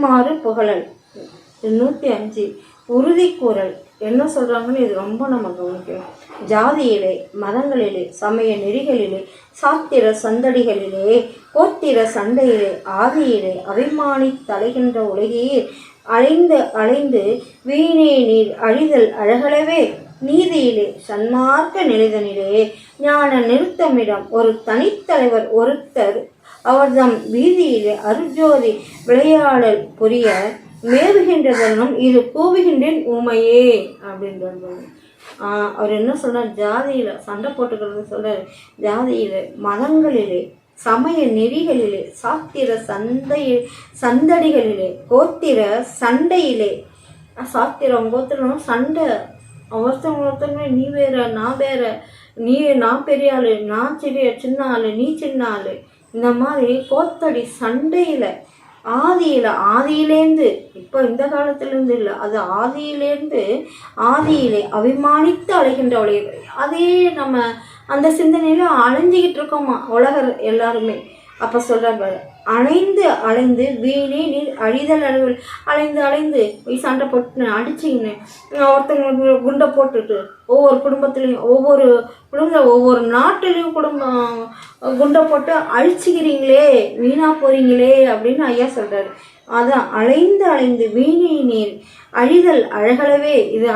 பெருமாறு புகழல். 105 உறுதிக்கூறல். என்ன சொல்றாங்கன்னு இது ரொம்ப நம்ம கவனிக்கணும். ஜாதியிலே, மதங்களிலே, சமய நெறிகளிலே, சாத்திர சந்தடிகளிலே, கோத்திர சண்டையிலே, ஆதியிலே அபிமானித்தலைகின்ற உலகீர் அலைந்து அலைந்து வீணே நீர் அழிதல் அழகளவே நீதியிலே சன்மார்க்க நிலைதனிலே ஞான நிறுத்தமிடம் ஒரு தனித்தலைவர் ஒருத்தர் அவர்தம் வீதியிலே அருஜோதி விளையாடல் புரிய மேவுகின்ற தருணம் இது கூவுகின்றேன் ஊமையே அப்படின்றது. அவர் என்ன சொல்றார்? ஜாதியில சண்டை போட்டுக்கிறது சொல்றாரு. ஜாதியில, மதங்களிலே, சமய நெறிகளிலே, சாத்திர சந்தடிகளிலே, கோத்திர சண்டையிலே, சாத்திரம் கோத்திரம் சண்டை, ஒருத்தவங்க நீ வேற நான் வேற, நான் பெரிய ஆளு, நான் சின்ன ஆளு, நீ சின்ன ஆளு, இந்த மாதிரி கோத்தடி சண்டையில ஆதியிலேருந்து இப்போ இந்த காலத்திலேருந்து இல்லை, அது ஆதியிலே அபிமானித்து அலைகின்றவளே. அதே நம்ம அந்த சிந்தனையில அலைஞ்சிக்கிட்டு இருக்கோமா உலகர் எல்லாருமே. அப்போ சொல்கிறாங்க, அலைந்து வீணே நீர் அழிதல் அளவில் அலைந்து போய் சண்டை போட்டு அடிச்சிங்கன்னு ஒருத்தவங்களுக்கு குண்டை போட்டுட்டு ஒவ்வொரு குடும்பத்துலேயும் ஒவ்வொரு நாட்டிலையும் குண்டை போட்டு அழிச்சிக்கிறீங்களே, வீணாக போகிறீங்களே அப்படின்னு ஐயா சொல்கிறாரு. அதான் அலைந்து வீணே நீர் அழிதல் அழகளவே. இது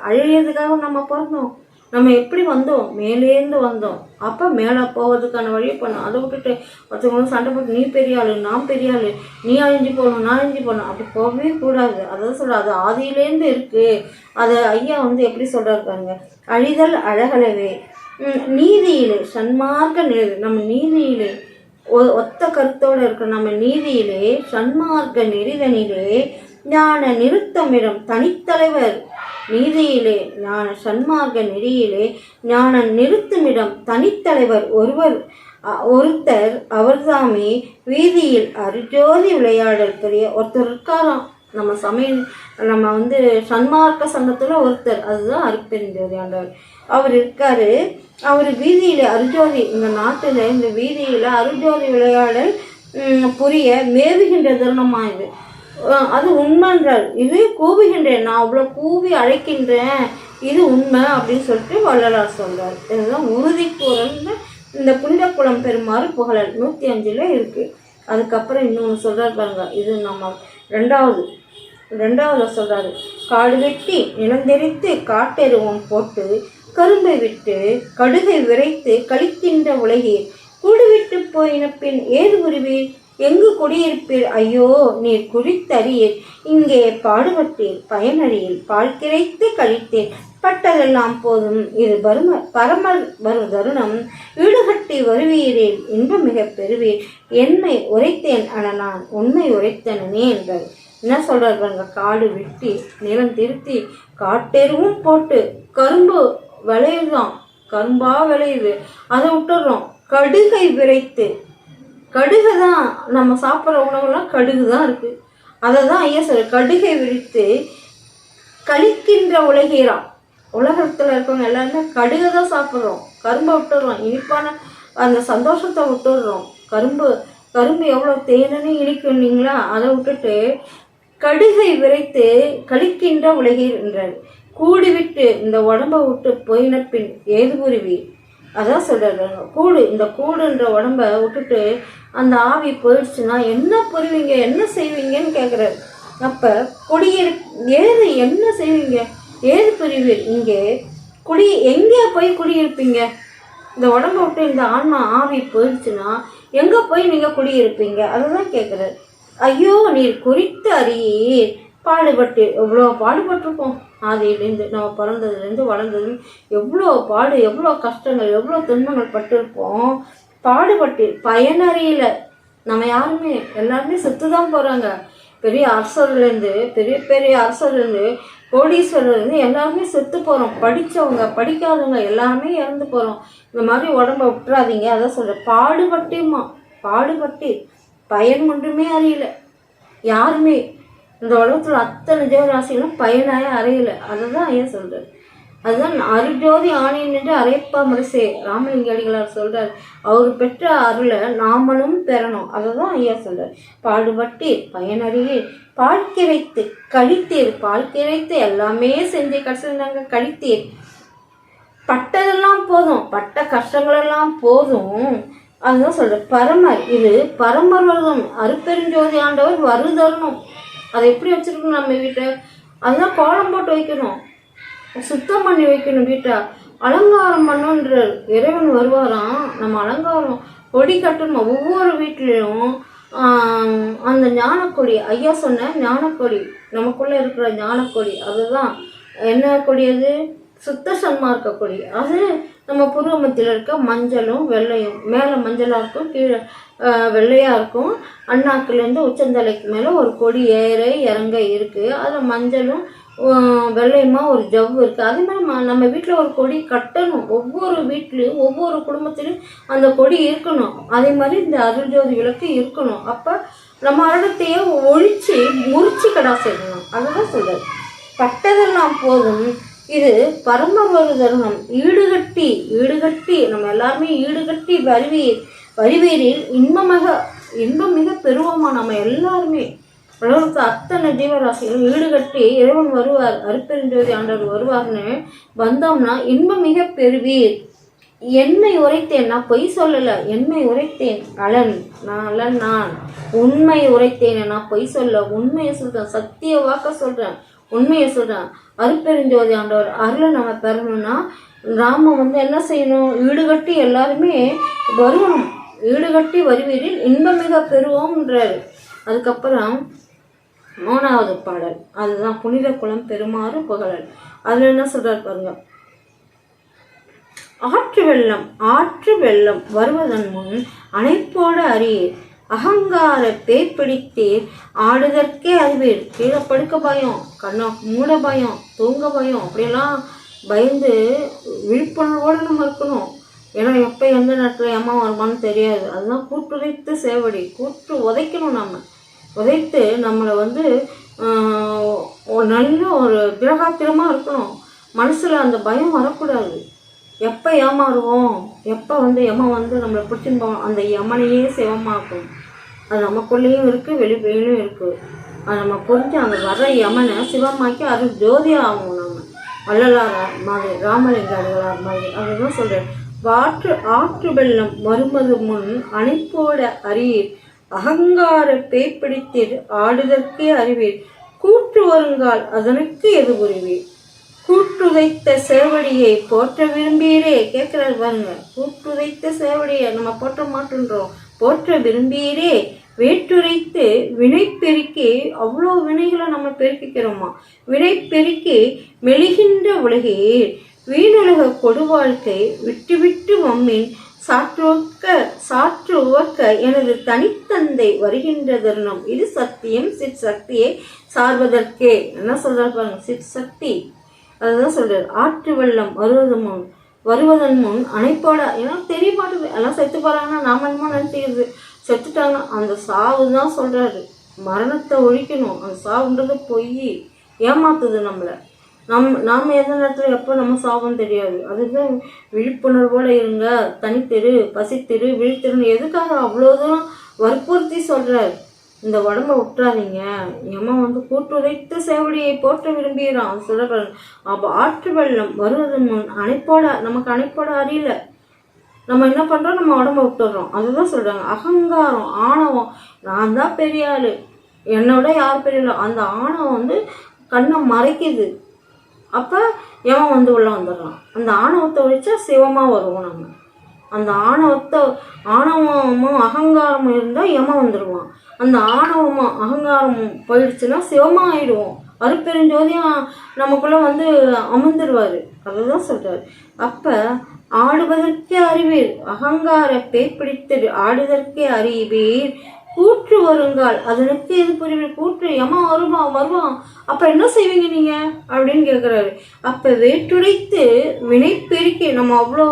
அழியறதுக்காக நம்ம பிறந்தோம். நம்ம எப்படி வந்தோம்? மேலேருந்து வந்தோம். அப்போ மேலே போவதுக்கான வழியை பண்ணோம். அதை விட்டுட்டு ஒருத்தவங்களும் சண்டை போட்டு நீ பெரிய ஆளு, நான் பெரிய ஆளு, நீ அழிஞ்சு போகணும், நான் அழிஞ்சு போகணும், அப்படி போகவே கூடாது. அதான் சொல்ல, அது ஆதியிலேருந்து இருக்குது. அதை ஐயா எப்படி சொல்கிறாரு பாருங்க. அழிதல் அழகளவே நீதியிலே சன்மார்க்க நிலை. நம்ம நீதியிலே ஒத்த கருத்தோடு இருக்கிற நம்ம நீதியிலே சன்மார்க்க நெறிதனிலே ஞான நிறுத்தமிடம் தனித்தலைவர் நீதியிலே ஞான சன்மார்க்க நெறியிலே ஞான நிறுத்துமிடம் தனித்தலைவர் ஒருத்தர் அவர்தாமே வீதியில் அருஜோதி விளையாடல் பெரிய ஒருத்தர் இருக்காராம். நம்ம சன்மார்க்க சங்கத்தில் ஒருத்தர், அதுதான் அருட்பெருஞ்சோதி ஆண்டவர். அவர் இருக்காரு. அவர் வீதியில் அருஜோதி, இந்த நாட்டில் இந்த வீதியில் அருஜோதி விளையாடல் புரிய மேவுகின்ற தருணமா இது. அது உண்மைன்றார். இது கூவுகின்றேன், நான் அவ்வளோ கூவி அழைக்கின்றேன், இது உண்மை அப்படின்னு சொல்லிட்டு வள்ளலார் சொல்றார். இதுதான் உறுதிக்கூறல்னு இந்த புனிதக்குளம் பெருமாறு புகழல் 105 இருக்கு. அதுக்கப்புறம் இன்னொன்று சொல்றார் பாருங்க. இது நம்ம ரெண்டாவது சொல்றாரு. காடு வெட்டி நிலந்தெரித்து காட்டெருவம் போட்டு கரும்பை விட்டு கடுகை விரைத்து கழிக்கின்ற உலகீர் கூடுவிட்டு போயின பின் ஏது உருவீர் எங்கு குடியிருப்பீர் ஐயோ நீர் குறித்தறியீர் இங்கே பாடுபட்டீர் பயனறியில் பால் கிரைத்து கழித்தீர் பட்டதெல்லாம் போதும் இது பரமல் வரும் தருணம் வீடுகட்டி வருவீரில் இன்பம் மிக பெறுவீர் என்மை உரைத்தேன் அன நான் உண்மை உரைத்தனே என்றார். என்ன சொல்றார் பாருங்க. காடு வெட்டி நிலம் திருத்தி காட்டெருவும் போட்டு கரும்பு விளையுதான், கரும்பா விளையுது, அதை விட்டுடுறோம். கடுகை விரைத்து, கடுகு தான் நம்ம சாப்பிட்ற உணவுலாம் கடுகு தான் இருக்குது. அதை தான் ஐயா சொல்ற. கடுகை விரித்து கழிக்கின்ற உலகீராம். உலகத்தில் இருக்கவங்க எல்லாருமே கடுகை தான் சாப்பிட்றோம், கரும்பை விட்டுடுறோம், இனிப்பான அந்த சந்தோஷத்தை விட்டுடுறோம். கரும்பு எவ்வளோ தேனன்னு இனிக்கும் இல்லைங்களா, அதை விட்டுட்டு கடுகை விரைத்து கழிக்கின்ற உலகீர் என்றார். கூடிவிட்டு இந்த உடம்பை விட்டு போயின பின் ஏது புரிவீர். அதான் சொல்கிறாங்க. இந்த கூடுன்ற உடம்ப விட்டுட்டு அந்த ஆவி போயிடுச்சுன்னா என்ன புரிவீங்க, என்ன செய்வீங்கன்னு கேட்குறாரு. அப்போ ஏது என்ன செய்வீங்க, ஏது புரிவீர் இங்கே எங்கே போய் குடியிருப்பீங்க? இந்த உடம்ப விட்டு இந்த ஆன்மா ஆவி போயிடுச்சுன்னா எங்கே போய் நீங்கள் குடியிருப்பீங்க? அதுதான் கேட்குறாரு. ஐயோ நீர் குறித்து அறியீர் பாடுபட்டு, எவ்வளோ பாடுபட்டிருப்போம். ஆதியிலேருந்து நம்ம பிறந்ததுலேருந்து வளர்ந்ததுன்னு எவ்வளோ எவ்வளோ கஷ்டங்கள், எவ்வளோ துன்பங்கள் பட்டிருப்போம். பாடுபட்டு பயனறியல. நம்ம யாருமே எல்லாருமே செத்து தான் போகிறாங்க. பெரிய அரசர்லேருந்து பெரிய அரசர்லேருந்து கோடீஸ்வரர்லேருந்து எல்லாருமே செத்து போகிறோம். படித்தவங்க படிக்காதவங்க எல்லாருமே இறந்து போகிறோம். இந்த மாதிரி உடம்ப விட்டுறாதீங்க. அதான் சொல்கிறேன். பாடுபட்டு பயன் ஒன்றுமே அறியல. யாருமே இந்த உலகத்தில் அத்தனை ஜீவராசிகளும் பயனாய அறியலை. அதை தான் ஐயா சொல்கிறார். அதுதான் அருஜோதி ஆணையன் என்று அரைப்பா முரசே ராமலிங்க அடிகளார் சொல்றார். அவர் பெற்ற அருளை நாமளும் பெறணும். அதை தான் ஐயா சொல்றார். பாடுபட்டீர் பயனறிவீர் பால்கிரைத்து கழித்தீர். பால்கிரைத்து எல்லாமே செஞ்சு கடைசினாங்க கழித்தீர். பட்டதெல்லாம் போதும், பட்ட கஷ்டங்களெல்லாம் போதும். அதுதான் சொல்ற பரமர். இது பரமர் வருதம். அருப்பெருஞ்சோதி ஆண்டவர் வருதரணும். அதை எப்படி வச்சிருக்கணும் நம்ம வீட்டை? அதுதான் கோலம் போட்டு வைக்கணும், சுத்தம் பண்ணி வைக்கணும் வீட்டை, அலங்காரம் பண்ணுன்ற இறைவன் வருவாராம். நம்ம அலங்காரம் கொடி கட்டணும் ஒவ்வொரு வீட்லேயும். அந்த ஞானக்கொடி, ஐயா சொன்ன ஞானக்கொடி, நமக்குள்ளே இருக்கிற ஞானக்கொடி, அதுதான் என்ன கொடி? அது சுத்த சன்மார்க்க கொடி. அது நம்ம புருவமத்தில் இருக்க மஞ்சளும் வெள்ளையும், மேலே மஞ்சளாக இருக்கும், கீழே வெள்ளையாக இருக்கும். அண்ணாக்குலேருந்து உச்சந்தலைக்கு மேலே ஒரு கொடி ஏற இறங்க இருக்குது. அதில் மஞ்சளும் வெள்ளையுமா ஒரு ஜவ்வு இருக்குது. அதே மாதிரி நம்ம வீட்டில் ஒரு கொடி கட்டணும். ஒவ்வொரு வீட்லேயும் ஒவ்வொரு குடும்பத்திலையும் அந்த கொடி இருக்கணும். அதே மாதிரி இந்த அருள்ஜோதி விளக்கு இருக்கணும். அப்போ நம்ம அருடத்தையே ஒழிச்சு முறிச்சு கடா செய்யணும். அதுதான் சொல்றாரு. பட்டதெல்லாம் போதும், இது பரமவரு தருணம். ஈடுகட்டி நம்ம எல்லாருமே ஈடுகட்டி வரிவீரில் இன்பம் மிக பெறுவோமா நம்ம எல்லாருமே. உலகத்து அத்தனை ஜீவராசிகளும் ஈடுகட்டி இறைவன் வருவார், அருப்பெருஞ்சோதி ஆண்டவர் வருவார்னு வந்தோம்னா இன்பம் மிக பெறுவீர். என்னை உரைத்தேன், நான் பொய் சொல்லலை, என்னை உரைத்தேன் நான் உண்மை உரைத்தேன், நான் பொய் சொல்ல உண்மையை சொல்றேன், சத்திய வாக்க சொல்றேன், உண்மையை சொல்றேன். அருப்பெருஞ்சோதி ஆண்டவர் அருளை நம்ம பெறணும்னா நாம என்ன செய்யணும்? ஈடுகட்டி எல்லாருமே வருவோம். ஈடுகட்டி வருவீரில் இன்பம் மிக பெறுவோம்ன்றாரு. அதுக்கப்புறம் 3வது பாடல், அதுதான் புனித குலம் பெருமாறு புகழல். அதுல என்ன சொல்றாரு பாருங்க. ஆற்று வெள்ளம் வருவதன் முன் அணைப்போட அறியீர், அகங்கார பேய்பிடித்தீர் ஆடுதற்கே அறிவீர். கீழே படுக்க பயம், கண்ணை மூட பயம், தூங்க பயம், அப்படியெல்லாம் பயந்து விழிப்புணர்வோடு நம்ம இருக்கணும். ஏன்னா எப்போ எந்த நேரத்தில் ஏமா வருமானு தெரியாது. அதுதான் கூட்டுரைத்து சேவடி, கூட்டு உதைக்கணும். நம்ம உதைத்து நம்மளை நல்ல ஒரு திரகாத்திரமாக இருக்கணும். மனசில் அந்த பயம் வரக்கூடாது. எப்போ ஏமாறுவோம், எப்போ யம நம்மளை பிடிச்சின்னு போவோம், அந்த யமனையே சிவமாக்கும். அது நமக்குள்ளேயும் இருக்குது, வெளியிலும் இருக்குது. அது நம்ம புரிஞ்சு அந்த வர யமனை சிவமாக்கி அது ஜோதியாக ஆகும். நம்ம வள்ளலார் மாதிரி, ராமலிங்க அடிகளார் மாதிரி. அதுதான் சொல்கிறேன். ஆற்று வெள்ளம் வருவது முன் அணைப்போட அறியீர், அகங்கார பேய்பிடித்தீர் ஆடுதற்கே அறிவீர். கூற்று வருங்கால் அதனுக்கு எது புரிவீர். கூற்றுதைத்த சேவடியை போற்ற விரும்பீரே. கேட்கிறாரு பாருங்க. கூற்றுதைத்த சேவடியை நம்ம போற்ற மாட்டோன்றோம், போற்ற விரும்பீரே. வேற்றுரைத்து வினை பெருக்கி, அவ்வளோ வினைகளை நம்ம பெருக்கிக்கிறோமா. வினை பெருக்கி மெழுகின்ற உலகில் வீணுலக கொடுவாழ்க்கை விட்டு வம்மின் சாற்று உவக்க எனது தனித்தந்தை வருகின்ற தருணம். இது சத்தியம் சிற் சக்தியை சார்வதற்கே. என்ன சொல்றாரு பாருங்க, சிற் சக்தி. அதுதான் சொல்றாரு. ஆற்று வெள்ளம் வருவதன் முன் அணைப்போட, ஏன்னா தெரிய மாட்டேது. எல்லாம் செத்து போறாங்கன்னா நாம என்னமோ நினைச்சுக்கிறது, செத்துட்டாங்க. அந்த சாவு தான் சொல்றாரு. மரணத்தை ஒழிக்கணும். அந்த சாவுன்றது பொய், ஏமாத்துது நம்மளை. நாம் எந்த நேரத்தில் எப்போ நம்ம சாவோன்னு தெரியாது. அதுதான் விழிப்புணர்வோடு இருங்க, தனித்திரு, பசித்திரு, விழித்திருன்னு எதுக்காக அவ்வளோ தூரம் வற்புறுத்தி சொல்கிறார். இந்த உடம்பை விட்டுறாதீங்க. யமன் கூட்டுரைத்து சேவடியை போற்ற விரும்புகிறான் சொல்கிறார். அப்போ ஆற்று வெள்ளம் வருவது முன் நமக்கு அணைப்போட அறியல. நம்ம என்ன பண்ணுறோம்? நம்ம உடம்பை விட்டுடுறோம். அதுதான் சொல்கிறாங்க. அகங்காரம், ஆணவம், நான் தான் பெரிய ஆள், என்னோட யார் பெரிய ஆள், அந்த ஆணவம் கண்ணை மறைக்குது. அப்போ எவன் உள்ளே வந்துடுறான். அந்த ஆணவத்தை ஒழிச்சா சிவமாக வருவோம் நம்ம. அந்த ஆணவமும் அகங்காரமும் இருந்தால் யமன் வந்துடுவான். அந்த ஆணவமும் அகங்காரமும் போயிடுச்சுன்னா சிவமாக ஆயிடுவோம். அருப்பெருஞ்சோதியும் நமக்குள்ளே அமர்ந்துடுவார். அதுதான் சொல்கிறார். அப்போ ஆடுவதற்கே அறிவீர், அகங்கார பேய்பிடித்து ஆடுவதற்கே அறிவீர். கூற்று வருங்கால் அதனுக்கு எது புரிவீர். கூற்று யமன் வருவான். அப்போ என்ன செய்வீங்க நீங்கள் அப்படின்னு கேட்குறாரு. அப்போ வேற்றுரைத்து வினை பெருக்கி நம்ம அவ்வளோ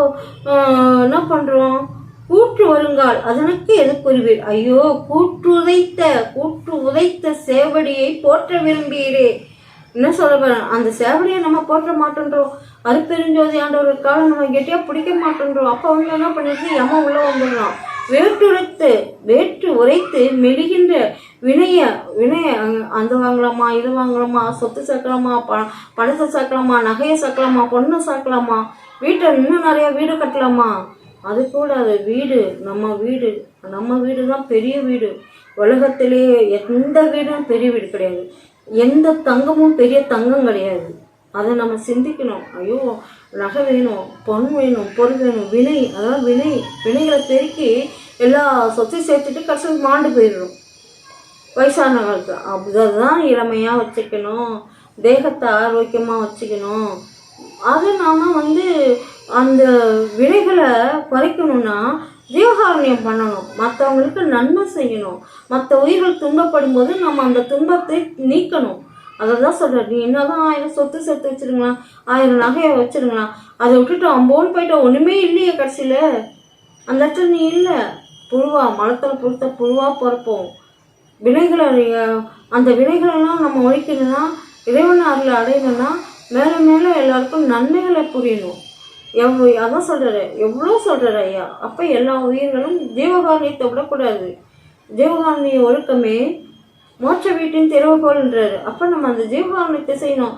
என்ன பண்ணுறோம்? கூற்று வருங்கால் அதனுக்கு எது புரிவீர். ஐயோ, கூற்று உதைத்த சேவடியை போற்ற விரும்பீரே. என்ன சொல்ல, அந்த சேவடியை நம்ம போற்ற மாட்டேன்றோம். அருட்பெருஞ்சோதி ஆண்டவர் காலம் நம்ம கெட்டியா பிடிக்க மாட்டேன்றோம். அப்போ வந்து என்ன பண்ணிட்டு யம உள்ள வந்துடுறோம். வேற்று உரைத்து மெழுகின்ற வினைய அந்த வாங்கலாமா, இது வாங்கலாமா, சொத்து சேர்க்கலாமா, பணத்தை சேர்க்கலாமா, நகையை சேர்க்கலாமா, பொண்ணை சேர்க்கலாமா, வீட்டை இன்னும் நிறைய வீடு கட்டலாமா, அது கூட அது வீடு நம்ம வீடு தான் பெரிய வீடு. உலகத்திலேயே எந்த வீடும் பெரிய வீடு கிடையாது. எந்த தங்கமும் பெரிய தங்கம் கிடையாது. அதை நம்ம சிந்திக்கணும். ஐயோ, நகை வேணும், பொன் வேணும், பொருள் வேணும், அதாவது வினைகளை பெருக்கி எல்லா சொத்தையும் சேர்த்துட்டு கடைசி மாண்டு போயிடணும் வயசான காலத்தில். அதுதான் இளமையாக வச்சுக்கணும், தேகத்தை ஆரோக்கியமாக வச்சுக்கணும். அதை நாம் வந்து அந்த வினைகளை குறைக்கணும்னா ஜீவகாருண்யம் பண்ணணும், மற்றவங்களுக்கு நன்மை செய்யணும். மற்ற உயிர்கள் துன்பப்படும் போது நம்ம அந்த துன்பத்தை நீக்கணும். அதை தான் சொல்கிறேன். நீ என்னதான் 1000 சொத்து சேர்த்து வச்சுருங்களா, 1000 நகையை வச்சுருங்களா, அதை விட்டுட்டு அம்போன்னு போயிட்டா ஒன்றுமே இல்லையே. கடைசியில் அந்த இடத்துல நீ இல்லை, மரத்தில் பொறுத்த புழுவாக பிறப்போம். அந்த வினைகளெல்லாம் நம்ம ஒழிக்கணும்னா, இறைவன் அருளை அடையணும்னா மேலே மேலே எல்லாருக்கும் நன்மைகளை புரியணும். அதான் சொல்கிறாரு, எவ்வளோ சொல்கிறாரு ஐயா. அப்போ எல்லா உயிர்களும் ஜீவகாரணியத்தை விடக்கூடாது. ஜீவகாரணிய ஒழுக்கமே மோட்ச வீட்டின் திறவுகோள்ன்றாரு. அப்போ நம்ம அந்த ஜீவகாரணியத்தை செய்யணும்.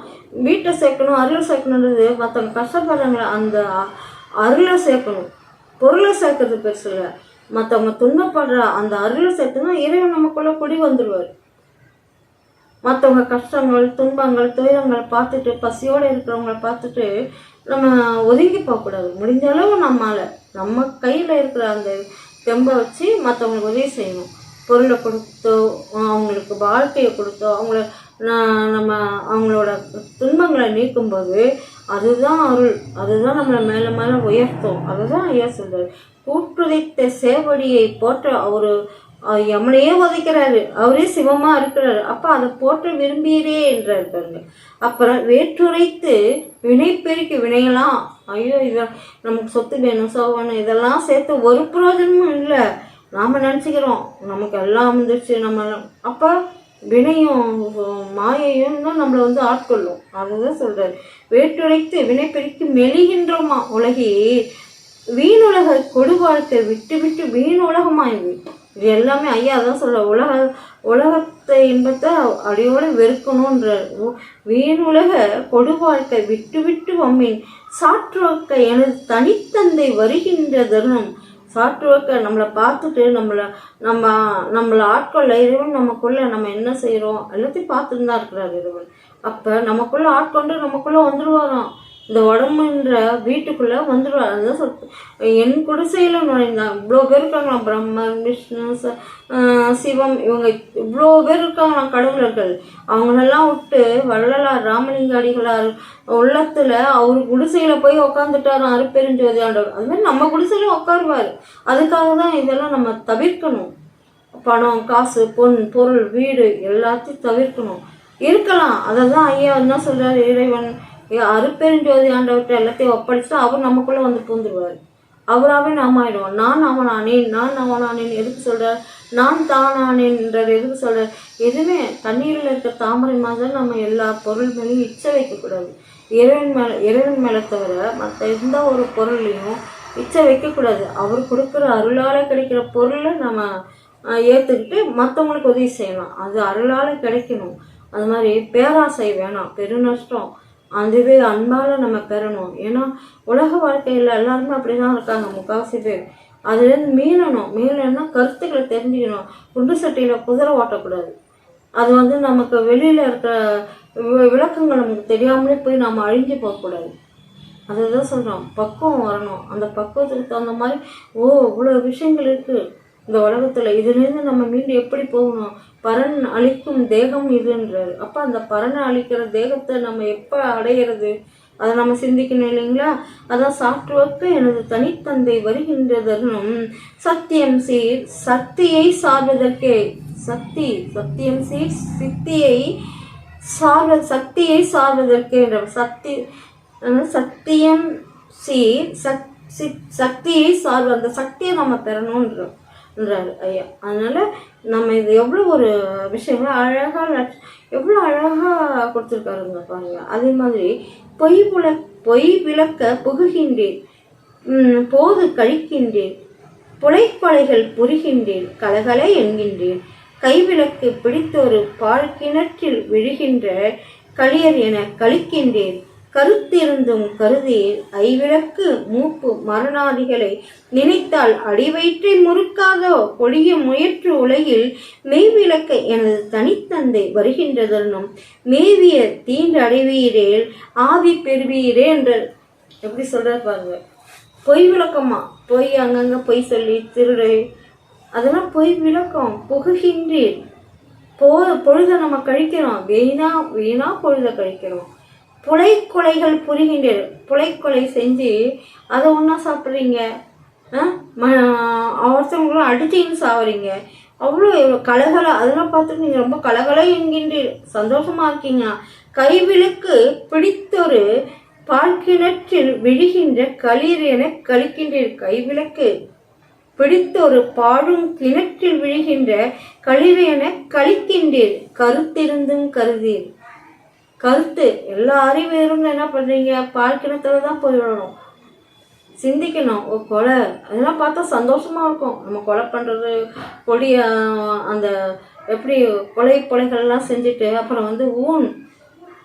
வீட்டை சேர்க்கணும், அருளை சேர்க்கணுன்றது மற்றவங்க கஷ்டப்படுறாங்களே அந்த அருளை சேர்க்கணும். பொருளை சேர்க்கறது பெருசு இல்லை, மற்றவங்க துன்பப்படுற அந்த அருளை சேர்த்துனா இறைவன் நமக்குள்ளே குடி வந்துடுவார். மற்றவங்க கஷ்டங்கள், துன்பங்கள், துயரங்கள் பார்த்துட்டு, பசியோடு இருக்கிறவங்கள பார்த்துட்டு நம்ம ஒதுங்கி போகக்கூடாது. முடிஞ்ச அளவு நம்ம கையில் இருக்கிற அந்த தெம்பை வச்சு மற்றவங்களுக்கு உதவி செய்யணும். பொருளை கொடுத்தோ, அவங்களுக்கு வாழ்க்கையை கொடுத்தோ, அவங்களோட துன்பங்களை நீக்கும்போது அதுதான் அருள், அதுதான் நம்மளை மேலே மேலே உயர்த்தும். அதுதான் ஐயா சொல்றாரு. கூற்றுதைத்த சேவடியை போற்ற அவரு யமனையே உதைக்கிறாரு, அவரே சிவமா இருக்கிறாரு. அப்ப அதை போற்ற விரும்பியரே என்றாரு பாருங்க. அப்புறம் வேற்றுரைத்து வினை பெருக்கி வினையெல்லாம், ஐயோ இதை நமக்கு சொத்து வேணும், சோகணும், இதெல்லாம் சேர்த்து ஒரு பிரயோஜனமும் இல்லை. நாம் நினச்சிக்கிறோம் நமக்கு எல்லாம் வந்துடுச்சு நம்ம. அப்போ வினையும் மாயையும் தான் நம்மளை வந்து ஆட்கொள்ளும். அதுதான் சொல்கிறார். வேற்றுரைத்து வினை பெருக்கி மெலிகின்றோமா உலகே, வீணுலக கொடு வாழ்க்கை விட்டு விட்டு வீண் உலகமாயிது. இது எல்லாமே ஐயா தான் சொல்ற. உலகத்தை இன்பத்தை அடியோடு வெறுக்கணுன்ற வீணுலக கொடு வாழ்க்கை விட்டு விட்டு வம்மின் சாற்றுவக்க எனது தனித்தந்தை வருகின்ற தருணம். சாற்றுவக்க நம்மளை பார்த்துட்டு நம்மளை ஆட்கொள்ள இறைவன் நமக்குள்ள நம்ம என்ன செய்கிறோம் எல்லாத்தையும் பார்த்துட்டு தான் இருக்கிறார் இறைவன். அப்போ நமக்குள்ள ஆட்கொண்டு நமக்குள்ள வந்துடுவாராம். இந்த உடம்புன்ற வீட்டுக்குள்ளே வந்துடுவார். அதுதான் என் குடிசையில் நுழைந்தான். இவ்வளோ பேர் இருக்காங்களாம், பிரம்மன், விஷ்ணு, சிவம், இவங்க இவ்வளோ பேர் இருக்காங்களாம் கடவுளர்கள். அவங்களெல்லாம் விட்டு வள்ளலார் ராமலிங்க அடிகளார் உள்ளத்தில் அவர் குடிசையில் போய் உக்காந்துட்டாராம் அருட்பெருஞ்சோதி ஆண்டவர். அது மாதிரி நம்ம குடிசையிலும் உட்காருவார். அதுக்காக தான் இதெல்லாம் நம்ம தவிர்க்கணும். பணம், காசு, பொன், பொருள், வீடு எல்லாத்தையும் தவிர்க்கணும். இருக்கலாம். அதை தான் ஐயா என்ன சொல்கிறார் இறைவன், அருட்பெருஞ்சோதி ஆண்டவர்கிட்ட எல்லாத்தையும் ஒப்படைச்சிட்டு அவர் நமக்குள்ளே வந்து பூந்துடுவார். அவராகவே நாம் ஆயிடுவோம். நான் அவனானேன் எதுக்கு சொல்கிறார்? நான் தானானேன்றார் எதுக்கு சொல்கிறார்? எதுவுமே தண்ணீரில் இருக்க தாமரை மாதிரி நம்ம எல்லா பொருள் மேலேயும் இச்சை வைக்கக்கூடாது. இறைவன் மேலே தவிர மற்ற எந்த ஒரு பொருளையும் இச்சை வைக்கக்கூடாது. அவர் கொடுக்குற அருளால் கிடைக்கிற பொருளை நம்ம ஏற்றுக்கிட்டு மற்றவங்களுக்கு உதவி செய்யலாம். அது அருளால் கிடைக்கணும். அது மாதிரி பேராசை வேணாம், பெருநஷ்டம். அதுவே அன்பால் நம்ம பெறணும். ஏன்னா உலக வாழ்க்கையில் எல்லாருமே அப்படி தான் இருக்காங்க, முக்கால்வாசி பேர். அதுலேருந்து மீளணும்னா கருத்துக்களை தெரிஞ்சுக்கணும். குண்டு சட்டியில் குதிரை ஓட்டக்கூடாது. அது வந்து நமக்கு வெளியில் இருக்கிற விளக்கங்கள் நமக்கு தெரியாமலே போய் நம்ம அழிஞ்சு போகக்கூடாது. அதுதான் சொல்கிறோம், பக்குவம் வரணும். அந்த பக்குவத்துக்கு தகுந்த மாதிரி இவ்வளோ விஷயங்கள் இருக்குது இந்த உலகத்தில். இதுலேருந்து நம்ம மீண்டு எப்படி போகணும்? பரன் அழிக்கும் தேகம் இதுன்றாரு. அப்போ அந்த பரனை அழிக்கிற தேகத்தை நம்ம எப்போ அடையிறது? அதை நம்ம சிந்திக்கணும் இல்லைங்களா? அதான் சாற்றுவக்க எனது தனித்தந்தை வருகின்ற தருணம் சத்தியம் சீர் சக்தியை சார்வதற்கே. சத்தியம் சீர் சக்தியை சார்வதற்கே என்ற சத்தியம் சீர் சக்தியை சார்வ, அந்த சக்தியை நம்ம பெறணுன்றோம். என்றார் ஐயா. அதனால் நம்ம இது எவ்வளோ ஒரு விஷயங்கள் அழகாக எவ்வளோ அழகாக கொடுத்துருக்காருங்க பாருங்க. அதே மாதிரி பொய் விளக்க புகுகின்றேன், போது கழிக்கின்றேன், புலைக்கொலைகள் புரிகின்றேன், கலகலை என்கின்றேன், கைவிளக்கு பிடித்தொரு பால் கிணற்றில் விழுகின்ற களியர் என கழிக்கின்றேன், கருத்திருந்தும் கருதீர், ஐவிளக்கு மூப்பு மரணாதிகளை நினைத்தால் அடிவயிற்றை முறுக்காதோ கொடிய முயற்று உலகில் மெய்விளக்க எனது தனித்தந்தை வருகின்றதனும் மேவிய தீண்டு அடைவீரேல் ஆவி பெறுவீரே என்ற எப்படி சொல்றாரு பாருங்க. பொய் விளக்கமா, பொய் அங்கங்க பொய் சொல்லி திருடு அதெல்லாம் பொய் விளக்கம். புகுகின்றேன், பொழுத நம்ம கழிக்கிறோம், வீணா பொழுத கழிக்கிறோம். புலைக்கொலைகள் புரிகின்றது, புலைக்கொலை செஞ்சு அதை ஒன்றா சாப்பிட்றீங்க, ஒருத்தவங்களும் அடிச்சின்னு சாவறீங்க, அவ்வளோ கலகலை. அதெல்லாம் பார்த்துட்டு நீங்கள் ரொம்ப கலகலை என்கின்றீர், சந்தோஷமாக இருக்கீங்க. கைவிளக்கு பிடித்தொரு பால்கிணற்றில் விழுகின்ற களிர் என கழிக்கின்றீர், கைவிளக்கு பிடித்தொரு பாழும் கிணற்றில் விழுகின்ற களிர் என கழிக்கின்றீர், கருத்திருந்தும் கருதீர். கருத்து எல்லா அறிவு இருந்து என்ன பண்ணுறீங்க, பால் கிணத்துல தான் போய் விடணும், சிந்திக்கணும். கொலை அதெல்லாம் பார்த்தா சந்தோஷமாக இருக்கும். நம்ம கொலை பண்ணுறது கொடி அந்த எப்படி கொலைகள்லாம் செஞ்சுட்டு அப்புறம் ஊன்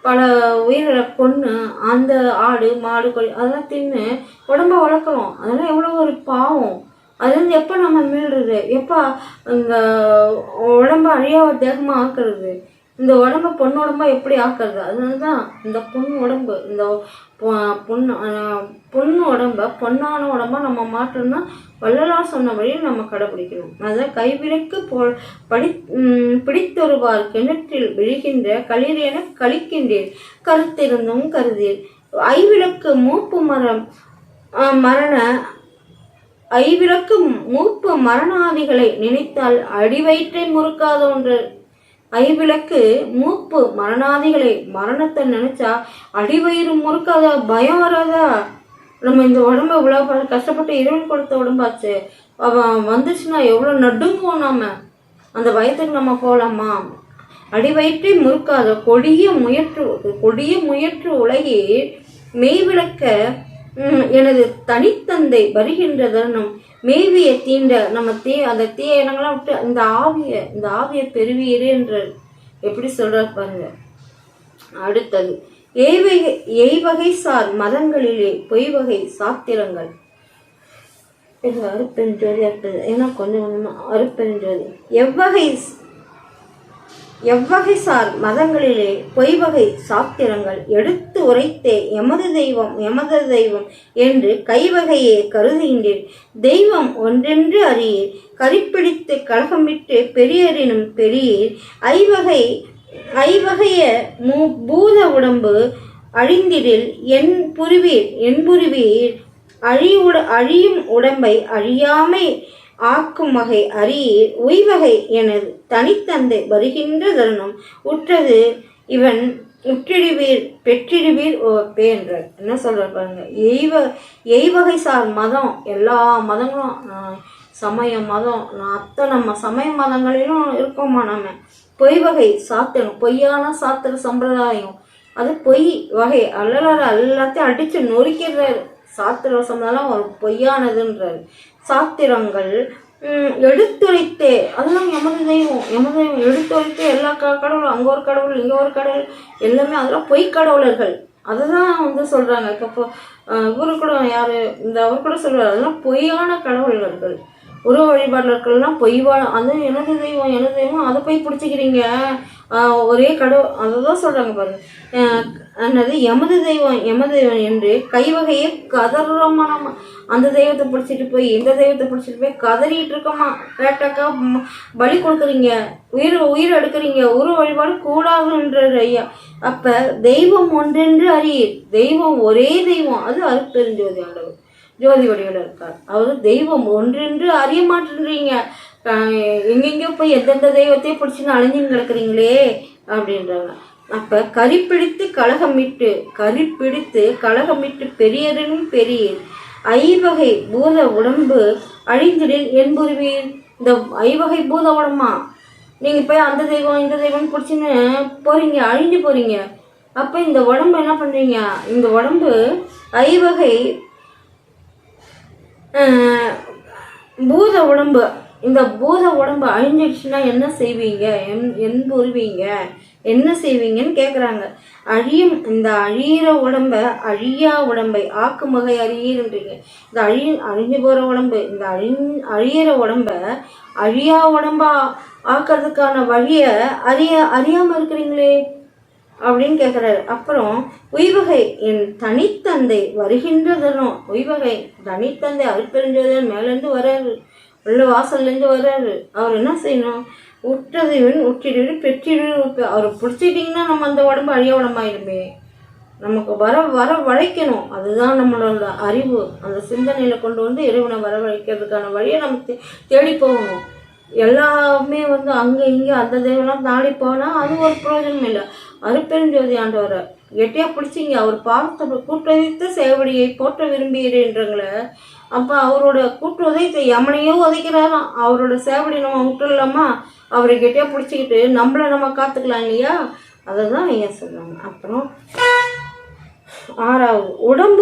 பல உயிர்களை கொன்று அந்த ஆடு மாடு கோழி அதெல்லாம் தின்னு உடம்ப வளர்க்குறோம். அதெல்லாம் எவ்வளோ ஒரு பாவம். அதுலேருந்து எப்போ நம்ம மீள்றது, எப்போ இந்த உடம்ப அழியாத தேகமாக ஆக்குறது, இந்த உடம்பை பொண்ணு உடம்பா எப்படி ஆக்குறது. அதனால தான் இந்த உடம்பு இந்த பொண்ணு உடம்ப பொண்ணான உடம்பா நம்ம மாற்றோம்னா வள்ளலார் சொன்ன வழியில் நம்ம கடைபிடிக்கணும். அதான் கைவிளக்கு பிடித்தொருவார் கிணற்றில் விழுகின்ற களிர் என கழிக்கின்றேன், கருத்திருந்தும் கருதீர். ஐவிளக்கு மூப்பு மரணாதிகளை நினைத்தால் அடிவயிற்றை முறுக்காத ஒன்று. ஐவிளக்கு மூப்பு மரணாதிகளை, மரணத்தை நினைச்சா அடிவயிறு முறுக்காதா, பயம் வராதா? நம்ம இந்த உடம்பு இவ்வளோ கஷ்டப்பட்டு இறைவன் கொடுத்த உடம்பாச்சு, வந்துச்சுன்னா எவ்வளோ நடுங்குவோம். நாம அந்த பயத்துக்கு நம்ம போகலாமா? அடிவயிற்றை முறுக்காத கொடிய முயற்று உலகே மெய்விளக்க எனது தனித்தந்தை வருகின்றதனும் மேவிய தீண்ட நம்ம அந்த தீய இனங்கள்லாம் விட்டு இந்த ஆவியை பெறுவீரே என்று எப்படி சொல்றாரு பாருங்க. அடுத்தது எய்வகை சார் மதங்களிலே பொய்வகை சாத்திரங்கள். அருப்பெருஞ்சோதி ஏன்னா கொஞ்சம் அருப்பெருஞ்சோதி எவ்வகை சார் மதங்களிலே பொய்வகை சாத்திரங்கள் எடுத்து உரைத்தே எமது தெய்வம் என்று கைவகையே கருதுகின்றேன். தெய்வம் ஒன்றென்று அறியீர், கரிப்பிடித்து கலகமிட்டு பெரியரினும் பெரியீர். ஐவகைய பூத உடம்பு அழிந்திடில் என் புரிவீர். அழியும் உடம்பை அழியாமை ஆக்கும் வகை அறியீர். உய்வகை எனது தனித்தந்தை வருகின்ற தருணம் உற்றது இவன் உற்றிடுவீர் பெற்றிடுவீர் ஓப்பே என்றார். என்ன சொல்ற பாருங்க. எய்வகை சார் மதம், எல்லா மதங்களும் சமய மதம் நம்ம சமய மதங்களிலும் இருக்கோமா. நம்ம பொய்வகை சாத்திரம், பொய்யான சாத்திர சம்பிரதாயம், அது பொய் வகை எல்லாத்தையும் அடிச்சு நொறுக்கிறார். சாத்திர சம்பிரதாயம் ஒரு பொய்யானதுன்றார். சாத்திரங்கள் எடுத்துரைத்தே, அதெல்லாம் எமது தெய்வம் எடுத்துரைத்தே எல்லா கடவுளும், அங்கே ஒரு கடவுள் இங்கே ஒரு கடவுள் எல்லாமே அதெல்லாம் பொய் கடவுளர்கள். அதுதான் சொல்றாங்க. இப்போ இவரு கூட யாரு அவர் கூட சொல்றாரு, அதெல்லாம் பொய்யான கடவுள்கள், உருவ வழிபாடுகள்லாம் பொய்வான, அது எனது தெய்வம் அதை போய் பிடிச்சிக்கிறீங்க. ஒரே கடவுள் அதை சொல்றாங்க பாருங்க. என்னது எமது தெய்வம் என்று கைவகையை கதறோமா. நம்ம அந்த தெய்வத்தை பிடிச்சிட்டு போய் இந்த தெய்வத்தை பிடிச்சிட்டு போய் கதறிட்டு இருக்கோமா. கேட்டாக்கா பலி கொடுக்குறீங்க, உயிர் எடுக்கிறீங்க, உருவ வழிபாடு கூடாதுன்றார் ஐயா. அப்ப தெய்வம் ஒன்றென்று அறியீர். தெய்வம் ஒரே தெய்வம், அது அருட்பெருஞ்சோதி ஆண்டவர் ஜோதி வடிவில் இருக்கார். அவர் தெய்வம் ஒன்றென்று அறிய மாட்டேன்றீங்க. எங்கெங்கயோ போய் எந்தெந்த தெய்வத்தையும் பிடிச்சின்னு அழிஞ்சுன்னு கிடக்குறீங்களே அப்படின்றாங்க. அப்ப கரிப்பிடித்து கலகமிட்டு பெரியரினும் பெரியர். ஐவகை பூத உடம்பு அழிந்திடில் என்புருவீர். இந்த ஐவகை பூத உடம்பா நீங்கள் போய் அந்த தெய்வம் இந்த தெய்வம் பிடிச்சின்னு போகிறீங்க, அழிஞ்சு போகிறீங்க. அப்போ இந்த உடம்பு என்ன பண்ணுறீங்க, இந்த உடம்பு ஐவகை பூத உடம்பு, இந்த பூத உடம்பு அழிஞ்சிடுச்சுன்னா என்ன செய்வீங்க, என்புருவீங்க, என்ன செய்வீங்கன்னு கேட்குறாங்க. இந்த அழியிற உடம்பை அழியா உடம்பை ஆக்கும் வகை அறியீன்றீங்க. இந்த அழிஞ்சு போகிற உடம்பு, இந்த அழியிற உடம்பை அழியா உடம்பா ஆக்கிறதுக்கான வழியை அறியாமல் இருக்கிறீங்களே அப்படின்னு கேட்குறாரு. அப்புறம் உய்வகை என் தனித்தந்தை வருகின்றதனும், உய்வகை தனித்தந்தை அருட்பெருஞ்சோதியார் மேலேருந்து வர்றாரு, உள்ள வாசல்லேருந்து வர்றாரு. அவர் என்ன செய்யணும், உற்றதைவன் உற்றிடு பெற்றிடு. அவரை பிடிச்சிட்டிங்கன்னா நம்ம அந்த உடம்பு அழிய உடம்பாயிருமே. நமக்கு வர வளைக்கணும். அதுதான் நம்மளோட அறிவு. அந்த சிந்தனையில் கொண்டு வந்து இறைவனை வரவழைக்கிறதுக்கான வழியை நம்ம தேடி போகணும். எல்லாமே அங்கே இங்கே அந்த தெய்வம்லாம் நாடி போனால் அது ஒரு பிரயோஜனம் இல்லை. அருட்பெருஞ்சோதி ஆண்டவரை கெட்டியாக பிடிச்சிங்க. அவர் பாவத்தை கூட்டுதைத்து சேவடியை போற்ற விரும்புகிறேன்றங்கள. அப்போ அவரோட கூட்டு உதைத்து யமனையோ உதைக்கிறாராம். அவரோட சேவடி நம்ம விட்டுடலாமா, அவரை கெட்டியாக பிடிச்சிக்கிட்டு நம்மளை நம்ம காத்துக்கலாம் இல்லையா, அதை தான் ஐயா சொல்கிறாங்க. அப்புறம் 6வது உடம்பு